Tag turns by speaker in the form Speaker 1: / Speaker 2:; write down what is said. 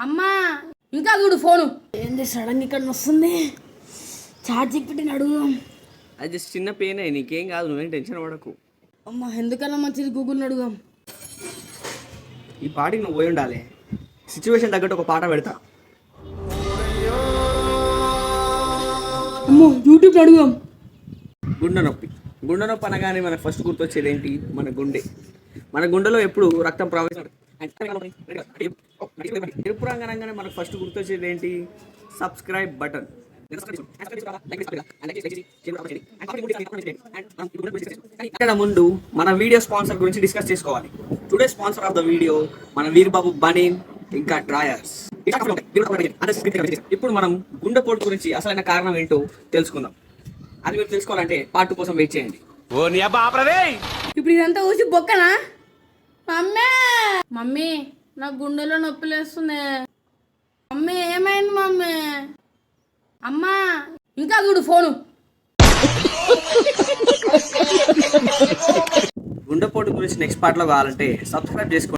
Speaker 1: అమ్మా ఇంకా చూడు ఫోను ఏంది సడన్ ఇక్కడ వస్తుంది ఛార్జింగ్ పెట్టి అడుగుదాం.
Speaker 2: అది జస్ట్ చిన్న పెయిన్ నీకేం కాదు, నువ్వేం టెన్షన్ పడకు.
Speaker 1: అమ్మా ఎందుకన్నా మంచిది గూగుల్ని అడుగుదాం.
Speaker 2: ఈ పాటికి నువ్వు పోయి ఉండాలి. సిచ్యువేషన్ తగ్గట్టు ఒక పాట పెడతా.
Speaker 1: అమ్మో యూట్యూబ్ అడుగుదాం.
Speaker 2: గుండె నొప్పి. గుండె నొప్పి అనగానే మనకు ఫస్ట్ గుర్తొచ్చేది ఏంటి? మన గుండె. మన గుండెలో ఎప్పుడు రక్తం ప్రవహిస్తుంది. ఎరుపు రంగనంగానే మనకు ఫస్ట్ గుర్తొచ్చేది ఏంటి? Subscribe button. ఇక్కడ ముందు మన వీడియో స్పాన్సర్ గురించి డిస్కస్ చేసుకోవాలి. Today sponsor of the video మన వీర్బాబు బనీన్ ఇంకా డ్రాయర్స్. ఇప్పుడు మనం గుండెపోటు గురించి అసలైన కారణం ఏంటో తెలుసుకుందాం. అది మీరు తెలుసుకోవాలంటే పార్ట్ 2 కోసం వెయిట్ చేయండి.
Speaker 1: ఇప్పుడు ఇదంతా ఊసి బొక్కనా? మమ్మీ మమ్మీ నాకు గుండెలో నొప్పి లేస్తుంది. మమ్మీ ఏమైంది మమ్మీ? అమ్మా ఇంకా చూడు ఫోను.
Speaker 2: గుండెపోటు గురించి నెక్స్ట్ పార్ట్లో కావాలంటే సబ్స్క్రైబ్ చేసుకోండి.